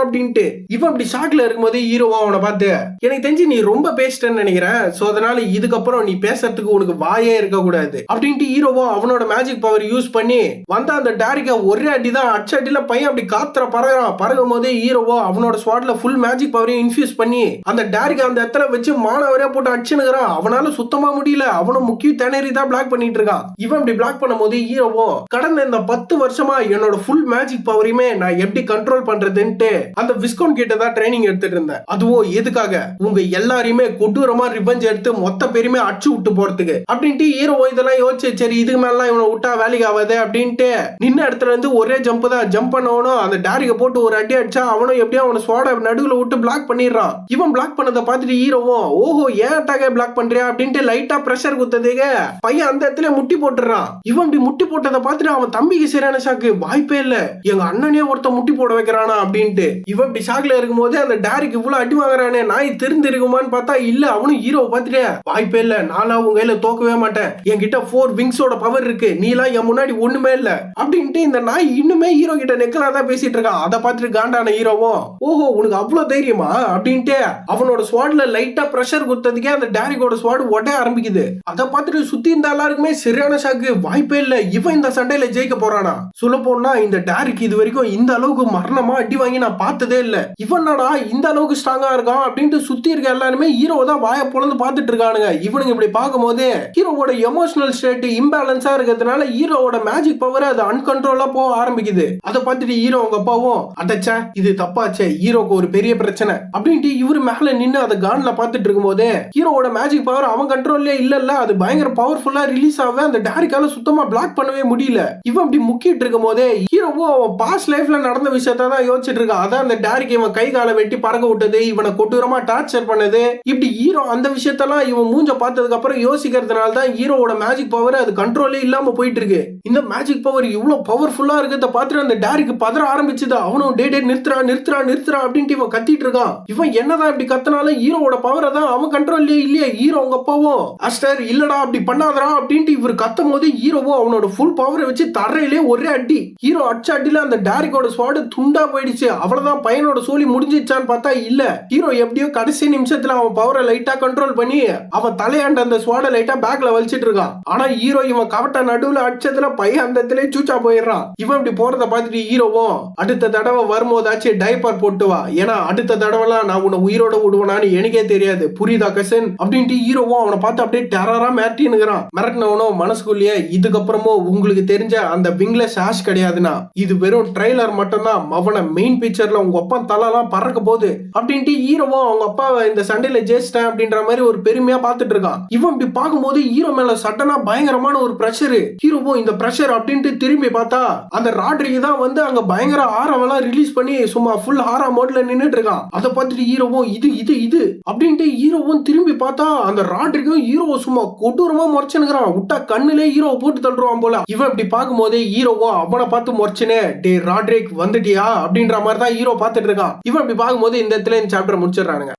அப்படின்ட்டு இவன் அப்படி ஷாக்ல இருக்கும்போது ஹீரோவா அவனை பார்த்து, எனக்கு தெரிஞ்சு நீ ரொம்ப பேசிட்டேன்னு நினைக்கிறேன், சோ அதனால இதுக்கப்புறம் நீ பேசுறதுக்கு உனக்கு வாயே இருக்க கூடாது அப்படின்ட்டு ஹீரோவோ அவனோட மேஜிக் பவர் யூஸ் பண்ணி வந்த அந்த டேரிக்க ஒரே அடி தான் அடிச்ச அடியில பையன் அப்படி காத்துற பறகும் போதே ஹீரோவோ அவனோட ஸ்வாட்ல ஃபுல் மேஜிக் பவரையும் இன்ஃபியூஸ் பண்ணி அந்த டேரிக்க அந்த இடத்துல வச்சு மானவரையா போட்டு அடிச்சுனுங்கிறான். அவனால சுத்தமா முடியல, அவனும் முக்கிய திணறி தான் பிளாக் பண்ணிட்டு இருக்கான். இவன் இப்படி பிளாக் பண்ணும் போது ஹீரோவோ, கடந்த இந்த 10 வருஷமா என்னோட ஃபுல் மேஜிக் பவரையுமே நான் எப்படி கண்ட்ரோல் பண்றதுன்ட்டு அந்த விஸ்கோன் கிட்ட தான் ட்ரைனிங் எடுத்துட்டு இருந்தேன். அதுவும் எதுக்காக, உங்க எல்லாரையுமே கொடூரமா ரிவெஞ்ச் எடுத்து மொத்த பேருமே அடிச்சு விட்டு போறதுக்கு அப்படின்ட்டு ஹீரோ இதெல்லாம் யோசிச்சு, சரி இதுக்கு மேல இவனை விட்டா வேலைக்கு ஆகாது அப்படின்ட்டு நின்ன இடத்துல இருந்து ஒரே ஜம்ப் தான் ஜம்ப் பண்ணவனும் அந்த டேரிக்க போட்டு ஒரு அடி அடிச்சா அவனும் எப்படியும் அவனை ஸ்வாட நடுவுல விட்டு பிளாக் பண்ணிடுறான். இவன் பிளாக் பண்ணதை பார்த்துட்டு ஹீரோவும், ஓஹோ ஏன் அட்டாக பிளாக் பண்றியா அப்படின்ட்டு லைட்டா பிரஷர் குத்ததுக்கு பையன் அந்த இடத்துல முட்டி போட்டுறான். இவன் இப்படி முட்டி போட்டதை பார்த்துட்டு அவன் தம்பிக்கு சரியான ஷாக்கு, வாய்ப்பே இல்ல எங்க அண்ணனே ஒருத்த முட்டி போட வைக்கிறானா அப்படின்ட்டு. இவன் இப்படி ஷாக்ல இருக்கும்போது அந்த டேரிக்கு இவ்வளவு அடி வாங்குறானே, நாய் திருந்து இருக்குமான்னு பார்த்தா இல்ல, அவனும் ஹீரோவை பார்த்துட்டு, வாய்ப்பே இல்ல, நானா உங்க கையில தோக்கவே மாட்டேன், என்கிட்ட 4 விங்ஸோட பவர் இருக்கு, நீலாம் என் முன்னாடி ஒண்ணுமே இல்ல அப்படின்ட்டு இந்த நாய் இன்னுமே ஹீரோ கிட்ட நெக்கலா தான் பேசிட்டு இருக்கான். அதை பார்த்துட்டு காண்டான ஹீரோவும், ஓஹோ உனக்கு அவ்வளவு தைரியமா அப்படின்ட்டு அவனோட ஸ்வாட்ல லைட்டா பிரஷர் கொடுத்ததுக்கே அந்த டேரிக்கோட ஸ்வாட் ஒட்ட ஆரம்பிக்குது. அதை பார்த்துட்டு சுத்தி இருந்த எல்லாருக்குமே சரியான ஷாக்கு, வாய்ப்பே இல்ல இவன் இந்த சண்டையில ஜெயிக்க போறானா. சொல்ல போனா இந்த டேரிக் இது வரைக்கும் இந்த அளவுக்கு மரணமா அடி வாங்கி நான் பார்த்ததே இல்ல, இவனடா இந்த அளவுக்கு ஸ்ட்ராங்கா இருக்கான் அப்படின்ட்டு சுத்தி இருக்க எல்லாருமே ஹீரோ தான் வாய பொளந்து பார்த்துட்டு இருக்கானுங்க. இவனுங்க இப்படி பார்க்கும்போது ஹீரோவோட எமோஷனல் ஸ்டேட் இம்பேலன்ஸா இருக்கிறதுனால ஹீரோவோட மேஜிக் பவர் அது அன்கண்ட்ரோலா போக ஆரம்பிக்குது. அதை பார்த்துட்டு ஹீரோ அவங்க அப்பாவும், அடச்சா இது தப்பாச்சே, ஹீரோக்கு ஒரு பெரிய பிரச்சனை அப்படின்ட்டு இவரு மேல நின்னு அதை கான்ல பார்த்துட்டு இருக்கும் போதே ஹீரோவோட மேஜிக் பவர் அவன் கண்ட்ரோல்லே இல்ல, அது பயங்கர பவர்ஃபுல்லா ரிலீஸ் ஆக அந்த டேரிக்கால சுத்தமா பிளாக் பண்ணவே முடியல. இவன் அப்படி முக்கிட்டு இருக்கும் போதே ஹீரோவும் அவன் பாஸ்ட் லைஃப்ல நடந்த விஷயத்த தான் யோசிச்சுட்டு இருக்கான். அதான் அந்த டேரிக் இவன் கை காலை வெட்டி பறக்க விட்டது, இவனை கொடூரமா டார்ச்சர் பண்ணது, இப்படி ஹீரோ அந்த விஷயத்தெல்லாம் இவன் மூஞ்ச பார்த்ததுக்கு அப்புறம் யோசிக்கிறதுனால தான் ஹீரோவோட மேஜிக் பவர் அது கண்ட்ரோலே இல்லாம போயிட்டு இருக்கு. இந்த மேஜிக் பவர் பவர் இவ்வளவு பவர்ஃபுல்லா இருக்கிறத பார்த்துட்டு அந்த டேரிக்கு பதற ஆரம்பிச்சுது. அவனும் டே நிறுத்துறா நிறுத்துறா நிறுத்துறா அப்படின்ட்டு இவன் கத்திட்டு இருக்கான். இவன் என்னதான் இப்படி கத்தினாலும் ஹீரோவோட பவரை தான் அவன் கண்ட்ரோல்லே இல்லையே. ஹீரோ அவங்க அப்பாவும் அஸ்டர் இல்லடா அப்படி பண்ணாதரா அப்படின்ட்டு இவர் கத்தும் போது ஹீரோவும் அவனோட ஃபுல் பவரை வச்சு தரையிலே ஒரே அடி. ஹீரோ அடிச்ச அடியில அந்த டேரிக்கோட ஸ்வாடு துண்டா போயிடுச்சு. அவ்வளவுதான் பையனோட சோலி முடிஞ்சிச்சான்னு பார்த்தா இல்ல. ஹீரோ எப்படியோ கடைசி நிமிஷத்துல அவன் பவரை லைட்டா கண்ட்ரோல் பண்ணி அவன் தலையாண்ட அந்த ஸ்வாட லைட்டா பேக்ல வலிச்சிட்டு இருக்கான். ஆனா ஹீரோ இவன் கவட்ட நடுவுல அடிச்சதுல பையன் அந்த இடத்துல சூச்சா போயிடுறான். இவன் இப்படி போறத பார்த்துட்டு ஹீரோவும் அடுத்த தடவை வரும்போதாச்சும் டைப்பர் போட்டு வா, ஏன்னா அடுத்த தடவைலாம் நான் உன்னை உயிரோட விடுவனான்னு எனக்கே தெரியாது, புரியுதா கசன் அப்படின்ட்டு ஹீரோவும் அவனை பார்த்து அப்படியே டெரரா மிரட்டினுக்கிறான். மிரட்டினவனும் மனசுக்குள்ளேயே இதுக்கப்புறமும் உங்களுக்கு தெரிஞ்ச அந்த விங்லெஸ் ஆஷ் கிடையாதுன்னா இது வெறும் ட்ரைலர் மட்டும்தான், அவனை மெயின் பிக்சர்ல உங்க அப்பா தலைலாம் பறக்க போகுது அப்படின்ட்டு ஹீரோவும் அவங்க அப்பாவை இந்த சண்டையில ஜெயிச்சிட்டேன் அப்படின்ற மாதிரி ஒரு பெருமையா பார்த்துட்டு இருக்கான். இவன் இப்படி பார்க்கும்போது ஹீரோ மேல சட்டனா பயங்கரமான ஒரு பிரஷர். ஹீரோவும் இந்த பிரஷர் அப்படின்ட்டு திரும்பி பார்த்தா அந்த ராட்ரிக்கு தான் வந்து அங்க பயங்கர ஆரவெல்லாம் ரிலீஸ் பண்ணி சும்மா ஃபுல் ஹாரா மோட்ல நின்னுட்டு இருக்கான். அதை பார்த்துட்டு ஹீரோவும் இது இது இது அப்படின்ட்டு ஹீரோவும் திரும்பி பார்த்தா அந்த ராட்ரிக்கும் ஹீரோவை சும்மா கொடூரமா முறைச்சுனுக்குறான். விட்டா கண்ணுலே ஹீரோவை போட்டு தள்ளுவான் போல. இவன் இப்படி பார்க்கும்போதே ஹீரோவும் அவனை பார்த்து முறைச்சுனே டே ராட்ரிக் வந்துட்டியா அப்படின்ற மாதிரி தான் ஹீரோ பார்த்துட்டு இருக்கான். இவன் இப்படி பார்க்கும்போது இந்த இடத்துல இந்த சாப்டர் முடிச்சிடறானுங்க.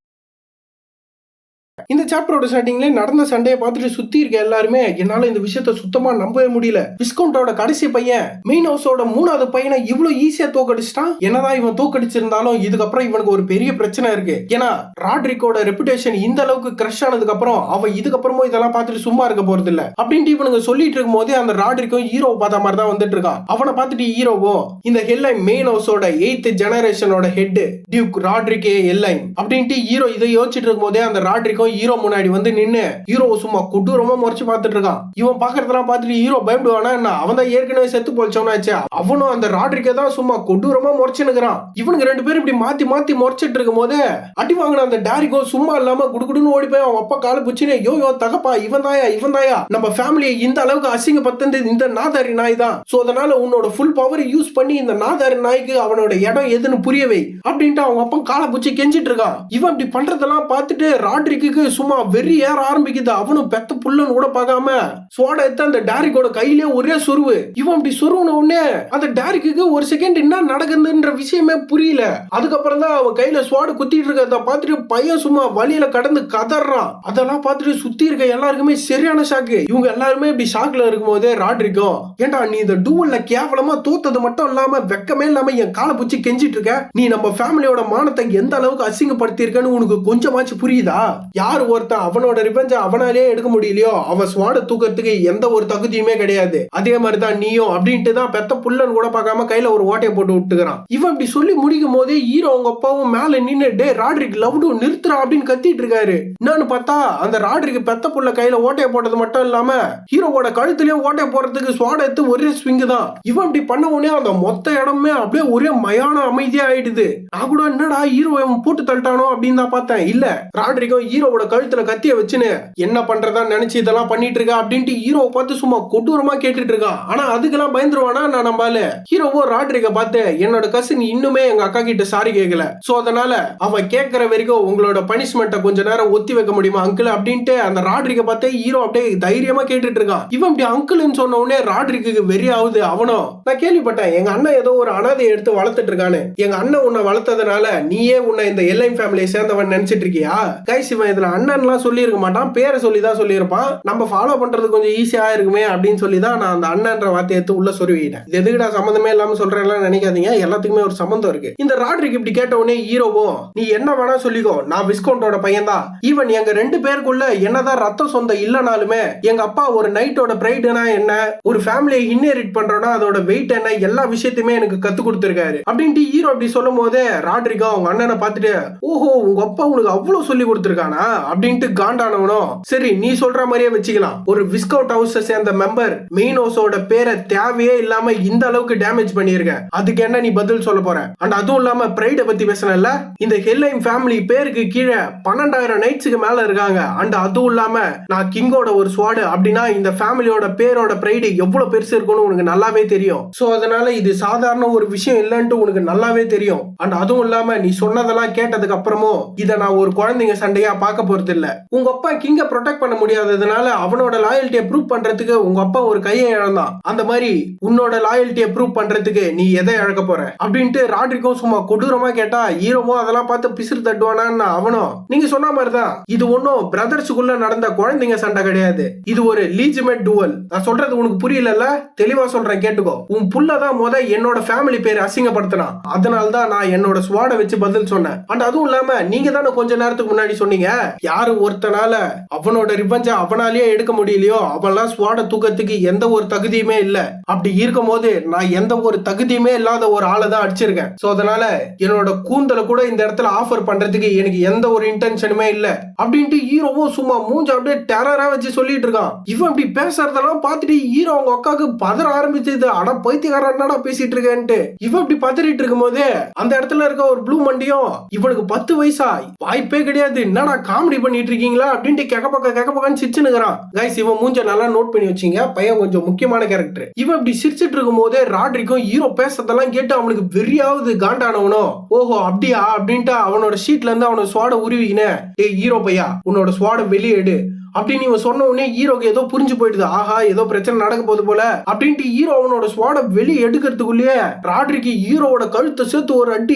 இந்த சாப்டரோட ஸ்டார்டிங்ல நடந்த சண்டையை பார்த்துட்டு சுத்தி இருக்க எல்லாருமே என்னால இந்த விஷயத்த சுத்தமா நம்பவே முடியல. விஸ்கவுண்டோட கடைசி பையன் மெயின் ஹவுஸோட 3வது பையனை இவ்வளவு ஈஸியா தோக்கடிச்சிட்டான். என்னதான் இவன் தோக்கடிச்சிருந்தாலும் இதுக்கப்புறம் இவனுக்கு ஒரு பெரிய பிரச்சனை இருக்கு. ஏன்னா ராட்ரிக்கோட ரெப்புடேஷன் இந்த அளவுக்கு கிரஷ் ஆனதுக்கு அப்புறம் அவ இதுக்கப்புறமும் இதெல்லாம் பார்த்துட்டு சும்மா இருக்க போறது இல்ல அப்படின்ட்டு இவனுங்க சொல்லிட்டு இருக்கும் போதே அந்த ராட்ரிக்கும் ஹீரோ பார்த்த மாதிரி தான் வந்துட்டு இருக்கான். அவனை பார்த்துட்டு ஹீரோவும் இந்த ஹெட்லைன் மெயின் ஹவுஸோட 8th ஜெனரேஷனோட ஹெட் டியூக் ராட்ரிக் எல்லைன் அப்படின்ட்டு ஹீரோ இதை யோசிச்சுட்டு இருக்கும் போதே அந்த ராட்ரிக்கும் ஹீரோ முன்னாடி வந்து நின்னு ஹீரோ சும்மா கொடூரமா முறைச்சு பார்த்துட்டு இருக்கான். இவன் பாக்குறதெல்லாம் பார்த்துட்டு ஹீரோ பயப்படுவானா என்ன, அவன் தான் ஏற்கனவே செத்து போச்சவனாச்சு. அவனும் அந்த ராட்ரிக்கை தான் சும்மா கொடூரமா முறைச்சுனுக்குறான். இவனுக்கு 2 பேரும் இப்படி மாத்தி மாத்தி முறைச்சிட்டு இருக்கும் போது அடி வாங்கின அந்த டேரிக்கோ சும்மா இல்லாம குடுகுடுன்னு ஓடி போய் அவன் அப்பா காலை பிடிச்சுன்னு யோ தகப்பா இவன் தாயா நம்ம ஃபேமிலியை இந்த அளவுக்கு அசிங்கப்படுத்துறது இந்த நாதாரி நாய் தான். சோ அதனால உன்னோட ஃபுல் பவர் யூஸ் பண்ணி இந்த நாதாரி நாய்க்கு அவனோட இடம் எதுன்னு புரியவை அப்படின்ட்டு அவங்க அப்பா காலை பிடிச்சி கெஞ்சிட்டு இருக்கான். இவன் இப்படி பண்றதெல்லாம் பார்த்துட்டு ராட்ரிக்கு சும்மா வெறி ஏற ஆரம்பிக்குது. அவனும் பெத்த புள்ளன்னு கூட பார்க்காம ஸ்வாட எடுத்து அந்த டேரிக்கோட கையிலே ஒரே சொருவு. இவன் அப்படி சொருவுன உடனே அந்த டேரிக்கு ஒரு செகண்ட் என்ன நடக்குதுன்ற விஷயமே புரியல. அதுக்கப்புறம் தான் அவன் கையில ஸ்வாடு குத்திட்டு இருக்கிறத பார்த்துட்டு பையன் சும்மா வழியில கடந்து கதறான். அதெல்லாம் பார்த்துட்டு சுத்தி இருக்க எல்லாருக்குமே சரியான ஷாக்கு. இவங்க எல்லாருமே இப்படி ஷாக்ல இருக்கும் போதே ராட்ரிக்கும் ஏண்டா நீ இந்த டூவல்ல கேவலமா தோத்தது மட்டும் இல்லாம வெக்கமே இல்லாம என் காலை பிடிச்சி கெஞ்சிட்டு இருக்க, நீ நம்ம ஃபேமிலியோட மானத்தை எந்த அளவுக்கு அசிங்கப்படுத்தி இருக்கன்னு உனக்கு கொஞ்சமாச்சு புரியுதா? யார் ஒருத்தன் அவனோட ரிவெஞ்ச அவனாலே எடுக்க முடியலையோ அவன் ஸ்வாட தூக்கத்துக்கு எந்த ஒரு தகுதியுமே கிடையாது. அதே மாதிரிதான் நீயும் அப்படின்ட்டு தான் பெத்த புள்ளன் கூட பார்க்காம கையில ஒரு ஓட்டையை போட்டு விட்டுக்கிறான். இவன் இப்படி சொல்லி முடிக்கும் போதே ஹீரோ அவங்க அப்பாவும் மேல நின்னு டே ராட்ரிக் லவ்டு நிறுத்துறா அப்படின்னு கத்திட்டு இருக்காரு. என்னன்னு பார்த்தா அந்த ராட்ரிக் பெத்த புள்ள கையில ஓட்டையை போட்டது மட்டும் இல்லாம ஹீரோவோட கழுத்துலயும் ஓட்டையை போடுறதுக்கு ஸ்வாட எடுத்து ஒரே ஸ்விங் தான். இவன் இப்படி பண்ண உடனே அந்த மொத்த இடமே அப்படியே ஒரே மயான அமைதியா ஆயிடுது. நான் கூட என்னடா ஹீரோ போட்டு தள்ளிட்டானோ அப்படின்னு தான் பார்த்தேன். இல்ல ராட்ரிக்கும் ஹீரோவோட கழுத்துல கத்திய வச்சுன்னு என்ன பண்றதா நினைச்சு இதெல்லாம் பண்ணிட்டு இருக்கா அப்படின்ட்டு ஹீரோவை பார்த்து சும்மா கொடூரமா கேட்டுட்டு இருக்கான். ஆனா அதுக்கெல்லாம் பயந்துருவானா நான் நம்பால. ஹீரோவோ ராட்ரிக்க பார்த்து என்னோட கசின் இன்னுமே எங்க அக்கா கிட்ட சாரி கேட்கல, சோ அதனால அவ கேட்கற வரைக்கும் உங்களோட பனிஷ்மெண்ட்டை கொஞ்ச நேரம் ஒத்தி வைக்க முடியுமா அங்கிள் அப்படின்ட்டு அந்த ராட்ரிக்க பார்த்து ஹீரோ அப்படியே தைரியமா கேட்டுட்டு இருக்கான். இவன் இப்படி அங்கிள்னு சொன்ன உடனே ராட்ரிக்கு வெறி ஆகுது. அவனும் நான் கேள்விப்பட்டேன் எங்க அண்ணன் ஏதோ ஒரு அனாதையை எடுத்து வளர்த்துட்டு இருக்கானு, எங்க அண்ணன் உன்னை வளர்த்ததுனால நீயே உன்னை இந்த எல்லைன் ஃபேமிலியை சேர்ந்தவன் நினைச்சிட்டு இருக்கியா? கைஸ் இவன் இதுல அண்ணன்லாம் சொல்லி இருக்க மாட்டான், பேரை சொல்லி தான் சொல்லியிருப்பான். நம்ம ஃபாலோ பண்றது கொஞ்சம் ஈஸியா இருக்குமே அப்படின்னு சொல்லி தான் நான் அந்த அண்ணன்ற வார்த்தையை எடுத்து உள்ள சொருவிட்டேன். இது எதுக்குடா சம்பந்தமே இல்லாம சொல்றேன் நினைக்காதீங்க, எல்லாத்துக்குமே ஒரு சம்பந்தம் இருக்கு. இந்த ராட்ரிக் இப்படி கேட்ட உடனே ஹீரோவும் நீ என்ன வேணா சொல்லிக்கோ, நான் விஸ்கவுண்டோட பையன் தான். ஈவன் எங்க 2 பேருக்குள்ள என்னதான் ரத்த சொந்தம் இல்லனாலுமே எங்க அப்பா ஒரு நைட்டோட பிரைடுனா என்ன, ஒரு ஃபேமிலியை இன்ஹெரிட் பண்றோம்னா அதோட வெயிட் என்ன, எல்லா விஷயத்தையுமே எனக்கு கத்து கொடுத்திருக்காரு அப்படின்ட்டு ஹீரோ அப்படி சொல்லும் போதே ராட்ரிகா அவங்க அண்ணனை பார்த்துட்டு ஓஹோ உங்க அப்பா உனக்கு அவ்வளவு சொல்லி கொடுத்திருக்கானா அப்படின்ட்டு காண்டானவனும் சரி நீ சொல்ற மாதிரியே வச்சுக்கலாம். ஒரு விஸ்கவுட் ஹவுஸ் சேர்ந்த மெம்பர் மெயின் ஹவுஸோட பேரை தேவையே இல்லாம இந்த அளவுக்கு டேமேஜ் பண்ணிருக்க, அதுக்கு என்ன நீ பதில் சொல்ல போற? அண்ட் அதுவும் இல்லாம பிரைட பத்தி பேசணும்ல, இந்த ஹெட்லைன் ஃபேமிலி பேருக்கு கீழே 12,000 நைட்ஸுக்கு மேல இருக்காங்க. அண்ட் அதுவும் இல்லாம நான் கிங்கோட ஒரு ஸ்வாடு அப்படின்னா இந்த ஃபேமிலியோட பேரோட பிரைடு எவ்வளவு பெருசு இருக்கும்னு உனக்கு நல்லாவே தெரியும். சோ அதனால இது சாதாரண ஒரு விஷயம் இல்லைன்ட்டு உனக்கு நல்லாவே தெரியும். அண்ட் அதுவும் இல்லாம நீ சொன்னதெல்லாம் கேட்டதுக்கு அப்புறமும் இதை நான் ஒரு குழந்தைங்க சண்டையா பார்க்க போறது இல்ல. உங்க அப்பா கிங்க ப்ரொடெக்ட் பண்ண முடியாததுனால அவனோட லாயல்ட்டியை ப்ரூவ் பண்றதுக்கு உங்க அப்பா ஒரு கையை இழந்தான். அந்த மாதிரி உன்னோட லாயல்ட்டியை ப்ரூவ் பண்றதுக்கு நீ எதை இழக்க போற அப்படின்ட்டு ராட்ரிக்கும் சும்மா கொடூரமா கேட்டா ஹீரோவும் அதெல்லாம் பார்த்து பிசிறு தட்டுவானான்னு அவனும் நீங்க சொன்ன மாதிரிதான் இது ஒன்னும் பிரதர்ஸுக்குள்ள நடந்த குழந்தைங்க சண்டை கிடையாது. இது ஒரு லீஜிமெட் டுவல். நான் சொல்றது உனக்கு புரியல, தெளிவா சொல்றேன் கேட்டுக்கோ. உன் புள்ளதான் என்னோட ஃபேமிலி பேர் அசிங்கப்படுத்தினான். அதனால்தான் நான் என்னோட ஸ்வாட வச்சு பதில் சொன்னேன். அண்ட் அதுவும் இல்லாம நீங்க தானே கொஞ்ச நேரத்துக்கு முன்னாடி சொன்னீங்க யாரு ஒருத்தனால அவனோட ரிவெஞ்ச அவனாலேயே எடுக்க முடியலையோ அவன்லாம் ஸ்வாட தூக்கத்துக்கு எந்த ஒரு தகுதியுமே இல்ல. அப்படி இருக்கும் போது நான் எந்த ஒரு தகுதியுமே இல்லாத ஒரு ஆளை தான் அடிச்சிருக்கேன். சோ அதனால என்னோட கூந்தலை கூட இந்த இடத்துல ஆஃபர் பண்றதுக்கு எனக்கு எந்த ஒரு இன்டென்ஷனுமே இல்ல அப்படின்ட்டு ஹீரோவும் சும்மா மூஞ்ச அப்படியே டெரரா வச்சு சொல்லிட்டு இருக்கான். இவன் இப்படி பேசுறதெல்லாம் பார்த்துட்டு ஹீரோ அவங்க அக்காவுக்கு பதற ஆரம்பிச்சது. அட பைத்தியக்காரன் என்னடா பேசிட்டு இருக்கேன்ட்டு இவன் இப்படி பதறிட்டு இருக்கும் போது அந்த இடத்துல இருக்க ஒரு ப்ளூ மண்டியும் இவனுக்கு 10 வயசா வாய்ப்பே கிடையாது என்னடா காமெடி பண்ணிட்டு இருக்கீங்களா அப்படின்ட்டு கெக்கப்பக்கன்னு சிரிச்சுனுக்குறான். கைஸ் இவன் மூஞ்ச நல்லா நோட் பண்ணி வச்சீங்க, பையன் கொஞ்சம் முக்கியமான கேரக்டர். இவன் இப்படி சிரிச்சிட்டு இருக்கும் போதே ராட்ரிக்கும் ஹீரோ பேசுறதெல்லாம் கேட்டு அவனுக்கு வெறியாவது காண்டானவனோ ஓஹோ அப்படியா அப்படின்ட்டு அவனோட ஷீட்ல இருந்து அவனோட ஸ்வாட உருவிக்கினே ஏய் ஹீரோ பையா உன்னோட ஸ்வாட வெளியே எடு அப்படின்னு இவன் சொன்ன உடனே ஹீரோக்கு ஏதோ புரிஞ்சு போயிடுது. ஆஹா ஏதோ பிரச்சனை நடக்க போகுது போல அப்படின்ட்டு ஹீரோ அவனோட ஸ்வாட வெளியே எடுக்கிறதுக்குள்ளேயே ராட்ரிக்கு ஹீரோவோட கழுத்தை சேர்த்து ஒரு அடி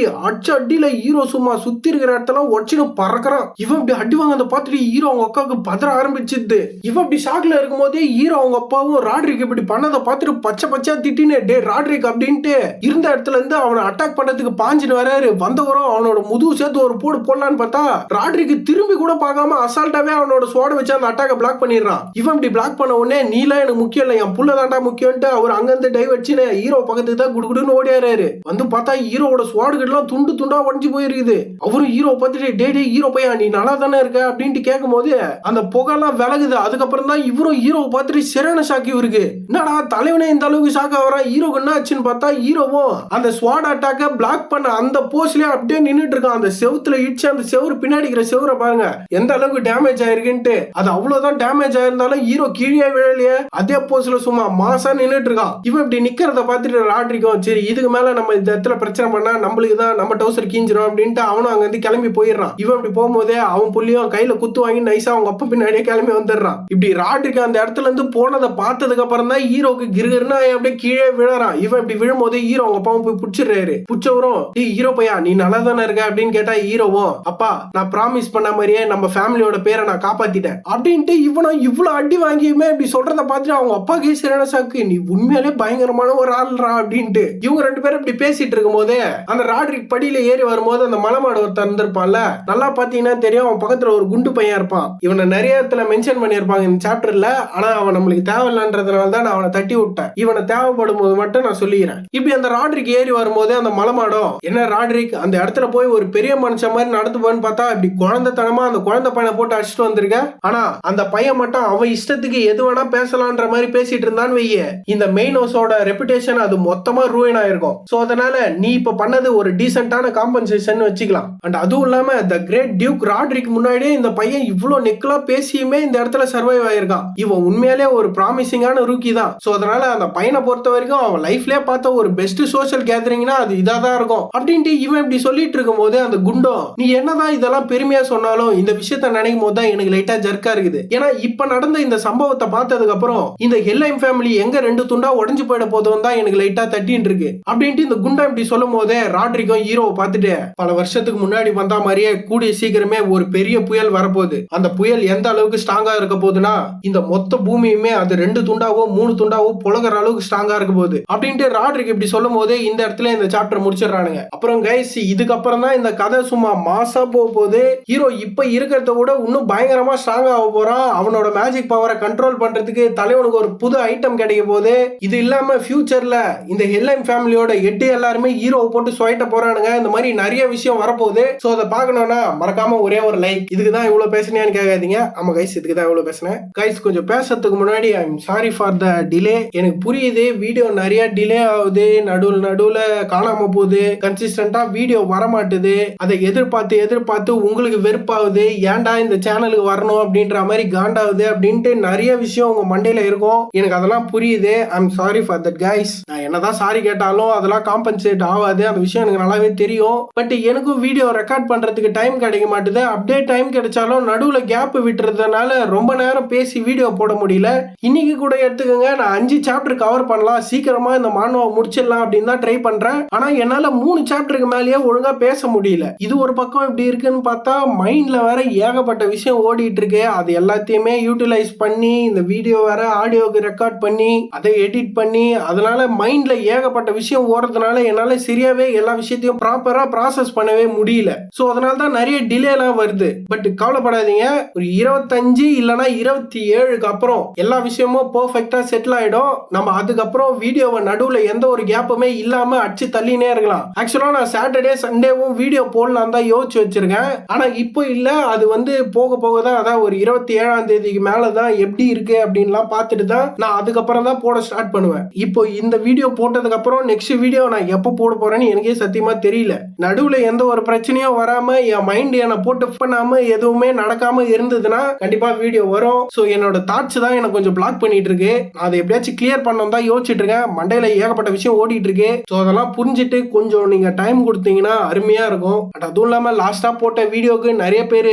அடியில ஹீரோ சும்மா சுத்தி இருக்கிற இடத்துல உடச்சின்னு பறக்கிறான். இவன் இப்படி அடி வாங்க பார்த்துட்டு ஹீரோ அவங்க அக்காவுக்கு பதற ஆரம்பிச்சிது. இவன் இப்படி ஷாக்ல இருக்கும் போதே ஹீரோ அவங்க அப்பாவும் ராட்ரிக் இப்படி பண்ணதை பார்த்துட்டு பச்சையா திட்டினே டே ராட்ரிக் அப்படின்ட்டு இருந்த இடத்துல இருந்து அவனை அட்டாக் பண்றதுக்கு பாஞ்சின்னு வராரு. வந்தவரும் அவனோட முதுகு சேர்த்து ஒரு போடலான்னு பார்த்தா ராட்ரிக்கு திரும்பி கூட பார்க்காம அசால்ட்டாவே அவனோட ஸ்வாட வச்சு அட்டாக்க பிளாக் பண்ணிடுறான். இவன் இப்படி பிளாக் பண்ண உடனே நீலாம் எனக்கு முக்கியம் இல்ல என் புள்ள தாண்டா முக்கியம்ட்டு அவர் அங்கிருந்து டைவ் வச்சுன்னு ஹீரோ பக்கத்துக்கு தான் குடுகுடுன்னு ஓடியாரு. வந்து பார்த்தா ஹீரோவோட ஸ்வாடுகள் எல்லாம் துண்டு துண்டா உடஞ்சு போயிருக்குது. அவரும் ஹீரோ பார்த்துட்டு டே ஹீரோ பையா நீ நல்லா தானே இருக்க அப்படின்ட்டு கேட்கும் போது அந்த புகைலாம் விலகுது. அதுக்கப்புறம் தான் இவரும் ஹீரோ பார்த்துட்டு சிறன ஷாக்கி இருக்கு. என்னடா தலைவனே இந்த அளவுக்கு ஷாக் ஆகிறான் ஹீரோக்கு என்ன ஆச்சுன்னு பார்த்தா ஹீரோவும் அந்த ஸ்வாட் அட்டாக்க பிளாக் பண்ண அந்த போஸ்லயே அப்படியே நின்னுட்டு இருக்கான். அந்த செவுத்துல இடிச்சு அந்த செவரு பின்னாடி இருக்கிற செவரை பாருங்க எந்த அளவுக்கு டேமேஜ் ஆயிருக்குன்ட்டு. அது அவ்வளவுதான் டேமேஜ் ஆயிருந்தாலும் ஹீரோ கீழே விழலையே அதே போஸ்ல சும்மா மாசா நின்னுட்டு இருக்கான். இவன் இப்படி நிக்கிறத பார்த்துட்டு ராட்ரிக்கும் சரி இதுக்கு மேல நம்ம இந்த இடத்துல பிரச்சனை பண்ணா நம்மளுக்கு தான் நம்ம டவுசர் கீஞ்சிரும் அப்படின்ட்டு அவனும் அங்க இருந்து கிளம்பி போயிடுறான். இவன் இப்படி போகும்போதே அவன் புள்ளியும் கையில குத்து வாங்கி நைஸா அவங்க அப்பா பின்னாடியே கிளம்பி வந்துடுறான். இப்படி ராட்ரிக்கு அந்த இடத்துல இருந்து போனதை பார்த்ததுக்கு அப்புறம் தான் ஹீரோக்கு கிருகிருன்னா அப்படியே கீழே விழறான். இவன் இப்படி விழும்போது ஹீரோ அவங்க அப்பாவும் போய் புடிச்சிடுறாரு. புடிச்சவரும் ஹீரோ பையா நீ நல்லா தானே இருக்க அப்படின்னு கேட்டா ஹீரோவும் அப்பா நான் ப்ராமிஸ் பண்ண மாதிரியே நம்ம ஃபேமிலியோட பேரை நான் காப்பாத்திட்டேன் அப்படின்ட்டு இவனும் இவ்வளவு அடி வாங்கியுமே இப்படி சொல்றத பார்த்துட்டு அவங்க அப்பாக்கே சரியான சாக்கு நீ உண்மையாலே பயங்கரமான ஒரு ஆள்ரா அப்படின்ட்டு இவங்க ரெண்டு பேரும் இப்படி பேசிட்டு இருக்கும் போதே அந்த ராட்ரிக் படியில ஏறி வரும்போது அந்த மலைமாடு ஒருத்தர் இருந்திருப்பான்ல நல்லா பாத்தீங்கன்னா தெரியும் அவன் பக்கத்துல ஒரு குண்டு பையன் இருப்பான். இவனை நிறைய இடத்துல மென்ஷன் பண்ணிருப்பாங்க இந்த சாப்டர்ல. ஆனா அவன் நம்மளுக்கு தேவையில்லைன்றதுனால தான் நான் அவனை தட்டி விட்டேன். இவனை தேவைப்படும் போது மட்டும் நான் சொல்லிக்கிறேன். இப்படி அந்த ராட்ரிக் ஏறி வரும்போது அந்த மலைமாடும் என்ன ராட்ரிக் அந்த இடத்துல போய் ஒரு பெரிய மனுஷன் மாதிரி நடந்து போன்னு பார்த்தா இப்படி குழந்தைத்தனமா அந்த குழந்தை பையனை போட்டு அடிச்சுட்டு வந்திருக்க. ஆனா அந்த பையன் மட்டும் அவன் இஷ்டத்துக்கு எது வேணா பேசலான்ற மாதிரி பேசிட்டு இருந்தான்னு வைய இந்த மெயின் ஹவுஸோட ரெப்புடேஷன் அது மொத்தமா ரூயின் ஆயிருக்கும். சோ அதனால நீ இப்ப பண்ணது ஒரு டீசென்டான காம்பன்சேஷன் வச்சுக்கலாம். அண்ட் அதுவும் இல்லாம த கிரேட் டியூக் ராட்ரிக் முன்னாடியே இந்த பையன் இவ்வளவு நெக்கலா பேசியுமே இந்த இடத்துல சர்வைவ் ஆயிருக்கான். இவன் உண்மையிலே ஒரு ப்ராமிசிங்கான ரூக்கி தான். சோ அதனால அந்த பையனை பொறுத்த வரைக்கும் அவன் லைஃப்லயே பார்த்த ஒரு பெஸ்ட் சோஷியல் கேதரிங்னா அது இதாதான் இருக்கும் அப்படின்ட்டு இவன் இப்படி சொல்லிட்டு இருக்கும் போது அந்த குண்டம் நீ என்னதான் இதெல்லாம் பெருமையா சொன்னாலும் இந்த விஷயத்த நினைக்கும் போது தான் எனக்கு லைட்டா ஜர்க்கா இருக்குது. ஏன்னா இப்ப நடந்த இந்த சம்பவத்தை பார்த்ததுக்கு அப்புறம் இந்த ஹெல்லைம் ஃபேமிலி எங்க ரெண்டு துண்டா உடஞ்சு போயிட போதும் தான் எனக்கு லைட்டா தட்டின்னு இருக்கு அப்படின்ட்டு இந்த குண்டா இப்படி சொல்லும் போதே ராட்ரிக்கும் ஹீரோவை பார்த்துட்டு பல வருஷத்துக்கு முன்னாடி வந்தா மாதிரியே கூடிய சீக்கிரமே ஒரு பெரிய புயல் வரப்போகுது. அந்த புயல் எந்த அளவுக்கு ஸ்ட்ராங்கா இருக்க போகுதுன்னா இந்த மொத்த பூமியுமே அது 2 துண்டாவோ 3 துண்டாவோ புலகிற அளவுக்கு ஸ்ட்ராங்கா இருக்க போகுது அப்படின்ட்டு ராட்ரிக் இப்படி சொல்லும் போதே இந்த இடத்துல இந்த சாப்டர் முடிச்சிடறானுங்க. அப்புறம் கைஸ் இதுக்கப்புறம் தான் இந்த கதை சும்மா மாசா போகுது. ஹீரோ இப்ப இருக்கிறத விட இன்னும் பயங்கரமா ஸ்ட்ராங் ஆக போறான். அவனோட மேஜிக் பவரை கண்ட்ரோல் பண்றதுக்கு தலைவனுக்கு ஒரு புது ஐட்டம் கிடைக்க போகுது. இது இல்லாம ஃபியூச்சர்ல இந்த ஹெல்லைம் ஃபேமிலியோட 8 எல்லாருமே ஹீரோவை போட்டு சுவைட்ட போறானுங்க. இந்த மாதிரி நிறைய விஷயம் வரப்போகுது. சோ அதை பார்க்கணும்னா மறக்காம ஒரே ஒரு லைக். இதுக்கு தான் இவ்வளவு பேசுனேன்னு கேட்காதீங்க. ஆமா கைஸ் இதுக்கு தான் இவ்வளவு பேசுனேன். கைஸ் கொஞ்சம் பேசுறதுக்கு முன்னாடி I am sorry for the delay. எனக்கு புரியுது வீடியோ நிறைய டிலே ஆகுது, நடுவுல காணாம போகுது, கன்சிஸ்டன்டா வீடியோ வரமாட்டுது. அதை எதிர்பார்த்து உங்களுக்கு வெறுப்பாகுது. ஏன்டா இந்த சேனலுக்கு வரணும் அப்படின்ற மாதிரி காண்டாவுது அப்படின்ட்டு நிறைய விஷயம் உங்க மண்டையில இருக்கும். எனக்கு அதெல்லாம் புரியுது. I'm sorry for that guys. நான் என்னதான் சாரி கேட்டாலும் அதெல்லாம் காம்பன்சேட் ஆகாது. அந்த விஷயம் எனக்கு நல்லாவே தெரியும். பட் எனக்கும் வீடியோ ரெக்கார்ட் பண்றதுக்கு டைம் கிடைக்க மாட்டுது. அப்படியே டைம் கிடைச்சாலும் நடுவுல கேப் விட்டுறதுனால ரொம்ப நேரம் பேசி வீடியோ போட முடியல. இன்னைக்கு கூட எடுத்துக்கோங்க, நான் 5 சாப்டர் கவர் பண்ணலாம், சீக்கிரமா இந்த மானுவா முடிச்சிடலாம் அப்படின்னு தான் ட்ரை பண்றேன். ஆனா என்னால 3 சாப்டருக்கு மேலேயே ஒழுங்கா பேச முடியல. இது ஒரு பக்கம் இப்படி இருக்குன்னு பார்த்தா மைண்ட்ல வேற ஏகப்பட்ட விஷயம் ஓடிட்டு இருக்கு. அது எல்லாத்தையுமே யூட்டிலைஸ் பண்ணி இந்த வீடியோ வேற ஆடியோக்கு ரெக்கார்ட் பண்ணி அதை எடிட் பண்ணி அதனால மைண்ட்ல ஏகப்பட்ட விஷயம் ஓடுறதுனால என்னால சரியாவே எல்லா விஷயத்தையும் ப்ராப்பரா ப்ராசஸ் பண்ணவே முடியல. சோ அதனால தான் நிறைய டிலே எல்லாம் வருது. பட் கவலைப்படாதீங்க, ஒரு 25 இல்லனா 27க்கு அப்புறம் எல்லா விஷயமும் பெர்ஃபெக்ட்டா செட்டில் ஆயிடும். நம்ம அதுக்கப்புறம் வீடியோவை நடுவுல எந்த ஒரு கேப்புமே இல்லாம அடிச்சு தள்ளினே இருக்கலாம். ஆக்சுவலா நான் சாட்டர்டே சண்டேவும் வீடியோ போடலாம் தான் யோசிச்சு வச்சிருக்கேன். ஆனா இப்போ இல்ல, அது வந்து போக போக தான், அதான் ஒரு 27ஆம் தேதிக்கு மேலதான் எப்படி இருக்கு அப்படின்லாம் பார்த்துட்டு தான் நான் அதுக்கப்புறம் தான் போட ஸ்டார்ட் பண்ணுவேன். இப்போ இந்த வீடியோ போட்டதுக்கு அப்புறம் நெக்ஸ்ட் வீடியோ நான் எப்போ போட போறேன்னு எனக்கே சத்தியமா தெரியல. நடுவுல எந்த ஒரு பிரச்சனையும் வராம என் மைண்ட் என்னை போட்டு பண்ணாம எதுவுமே நடக்காம இருந்ததுன்னா கண்டிப்பா வீடியோ வரும். சோ என்னோட தாட்ஸ் தான் எனக்கு கொஞ்சம் பிளாக் பண்ணிட்டு இருக்கு. அதை எப்படியாச்சும் கிளியர் பண்ணணும் தான் யோசிச்சுட்டு இருக்கேன். மண்டையில ஏகப்பட்ட விஷயம் ஓடிட்டு இருக்கு. சோ அதெல்லாம் புரிஞ்சுட்டு கொஞ்சம் நீங்க டைம் கொடுத்தீங்கன்னா அருமையா இருக்கும். பட் அதுவும் இல்லாம லாஸ்டா போட்ட வீடியோக்கு நிறைய பேர்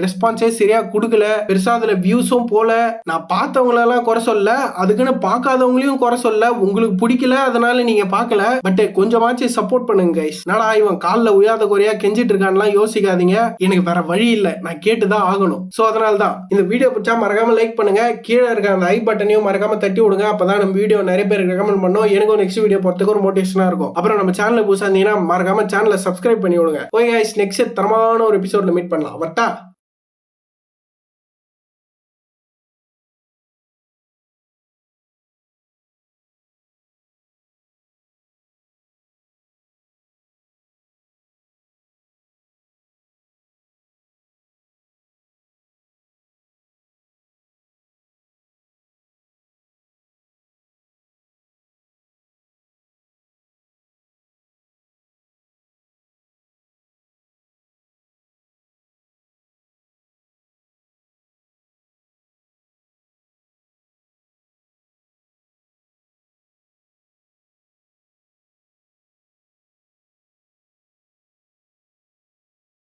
ரெஸ்பான்ஸே சரியா கொடுக்கல. பெருசா அதுல வியூஸும் போல. நான் பார்த்தவங்களெல்லாம் குறை சொல்ல, அதுக்குன்னு பார்க்காதவங்களையும் குறை சொல்ல. உங்களுக்கு பிடிக்கல அதனால நீங்க பார்க்கல. பட் கொஞ்சமாச்சும் சப்போர்ட் பண்ணுங்க கைஸ். நானா இவன் காலில் உயாத குறையா கெஞ்சிட்டு இருக்கான்லாம் யோசிக்காதீங்க. எனக்கு வேற வழி இல்ல, நான் கேட்டுதான் ஆகணும். சோ அதனால தான் இந்த வீடியோ பிடிச்சா மறக்காம லைக் பண்ணுங்க. கீழே இருக்க அந்த ஐ பட்டனையும் மறக்காம தட்டி விடுங்க. அப்பதான் நம்ம வீடியோ நிறைய பேருக்கு ரெக்கமெண்ட் பண்ணோம். எனக்கும் நெக்ஸ்ட் வீடியோ போறதுக்கு ஒரு மோட்டிவேஷனா இருக்கும். அப்புறம் நம்ம சேனல் புதுசா இருந்தீங்கன்னா மறக்காம சேனலை சப்ஸ்கிரைப் பண்ணி விடுங்க. ஓகே கைஸ், நெக்ஸ்ட் தரமான ஒரு எபிசோட்ல மீட் பண்ணலாம். வரட்டா?